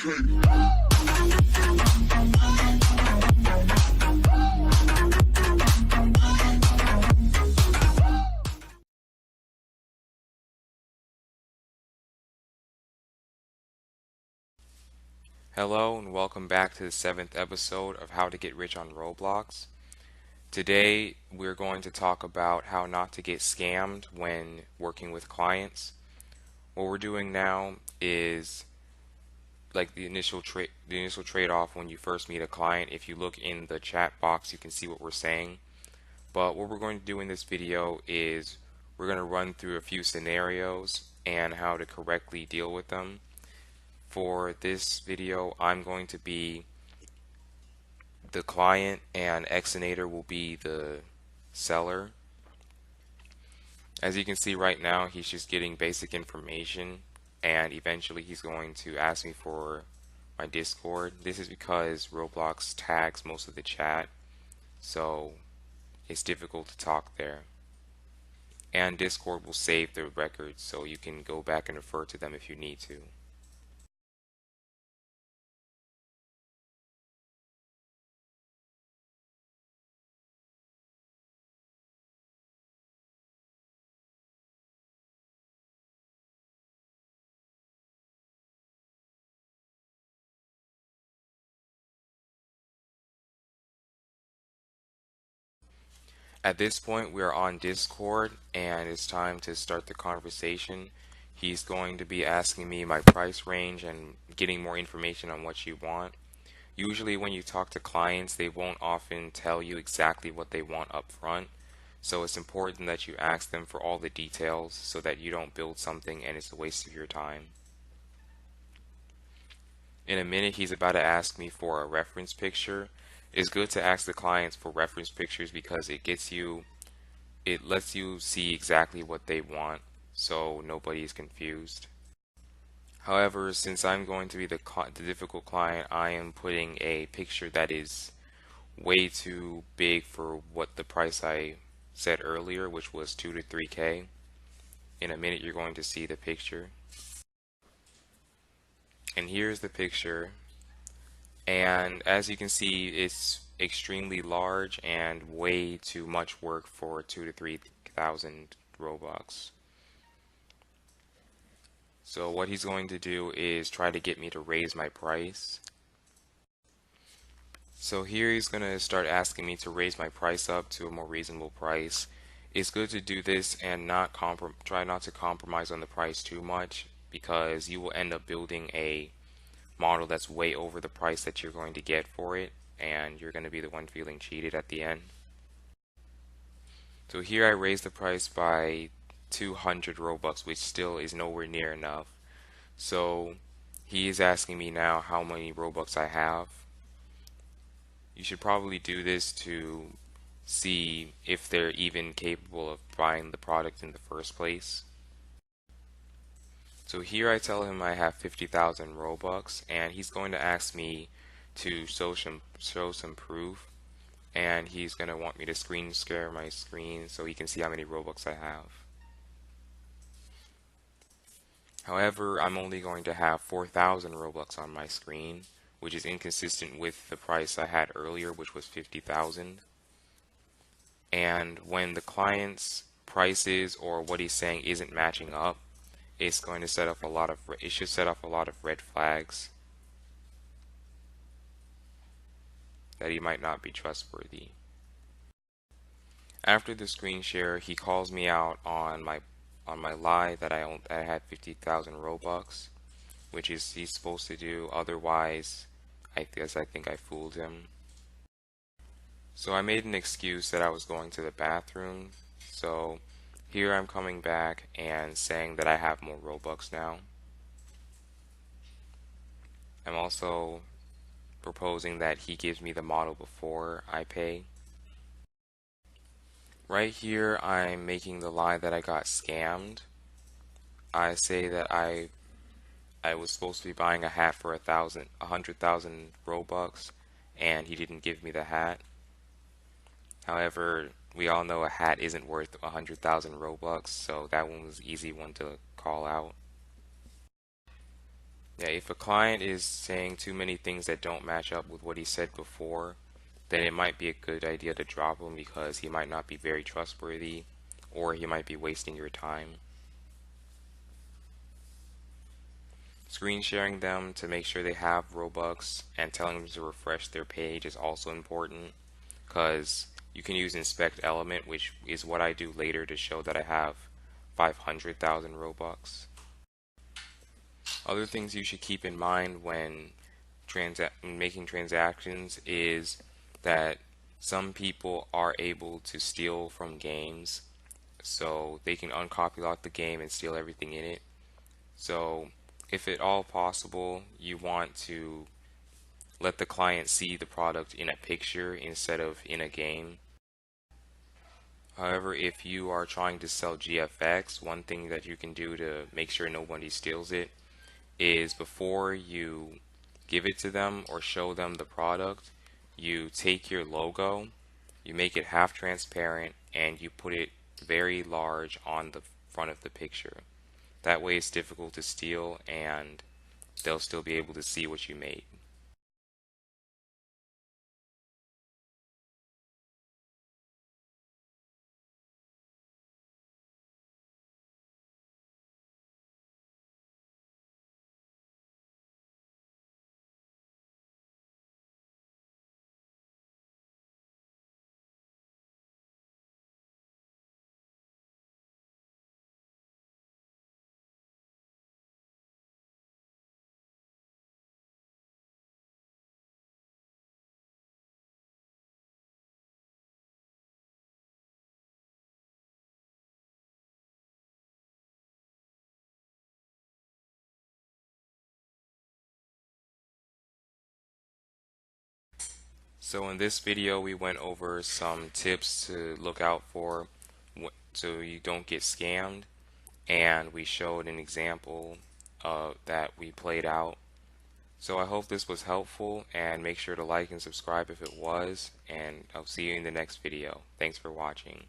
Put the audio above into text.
Hello and welcome back to the 7th episode of How to Get Rich on Roblox. Today we're going to talk about how not to get scammed when working with clients. What we're doing now is like the initial trade-off when you first meet a client. If you look in the chat box, you can see what we're saying. But what we're going to do in this video is we're going to run through a few scenarios and how to correctly deal with them. For this video, I'm going to be the client and Exonator will be the seller. As you can see right now, he's just getting basic information and eventually he's going to ask me for my Discord. This is because Roblox tags most of the chat, so it's difficult to talk there. And Discord will save the records so you can go back and refer to them if you need to. At this point, we are on Discord and it's time to start the conversation. He's going to be asking me my price range and getting more information on what you want. Usually when you talk to clients, they won't often tell you exactly what they want up front. So it's important that you ask them for all the details so that you don't build something and it's a waste of your time. In a minute, he's about to ask me for a reference picture. It's good to ask the clients for reference pictures because it lets you see exactly what they want so nobody is confused. However, since I'm going to be the difficult client, I am putting a picture that is way too big for what the price I said earlier, which was 2 to 3K. In a minute, you're going to see the picture. And here's the picture. And as you can see, it's extremely large and way too much work for 2 to 3,000 Robux. So what he's going to do is try to get me to raise my price. So here he's going to start asking me to raise my price up to a more reasonable price. It's good to do this and try not to compromise on the price too much because you will end up building a model that's way over the price that you're going to get for it and you're going to be the one feeling cheated at the end. So here I raised the price by 200 Robux, which still is nowhere near enough. So he is asking me now how many Robux I have. You should probably do this to see if they're even capable of buying the product in the first place. So here I tell him I have 50,000 Robux and he's going to ask me to show some proof, and he's going to want me to screen share my screen so he can see how many Robux I have. However, I'm only going to have 4,000 Robux on my screen, which is inconsistent with the price I had earlier, which was 50,000. And when the client's prices or what he's saying isn't matching up, it's going to set off it should set off a lot of red flags that he might not be trustworthy. After the screen share, he calls me out on my lie that I had 50,000 Robux, which is he's supposed to do. Otherwise, I think I fooled him. So I made an excuse that I was going to the bathroom. So here I'm coming back and saying that I have more Robux now. I'm also proposing that he gives me the model before I pay. Right here I'm making the lie that I got scammed. I say that I was supposed to be buying a hat for 100,000 Robux and he didn't give me the hat. However, we all know a hat isn't worth 100,000 Robux, so that one was an easy one to call out. Yeah, if a client is saying too many things that don't match up with what he said before, then it might be a good idea to drop him because he might not be very trustworthy or he might be wasting your time. Screen sharing them to make sure they have Robux and telling them to refresh their page is also important because you can use inspect element, which is what I do later to show that I have 500,000 Robux. Other things you should keep in mind when making transactions is that some people are able to steal from games, so they can uncopy lock the game and steal everything in it. So if at all possible, you want to let the client see the product in a picture instead of in a game. However, if you are trying to sell GFX, one thing that you can do to make sure nobody steals it is before you give it to them or show them the product, you take your logo, you make it half transparent, and you put it very large on the front of the picture. That way it's difficult to steal and they'll still be able to see what you made. So in this video we went over some tips to look out for so you don't get scammed, and we showed an example that we played out. So I hope this was helpful, and make sure to like and subscribe if it was, and I'll see you in the next video. Thanks for watching.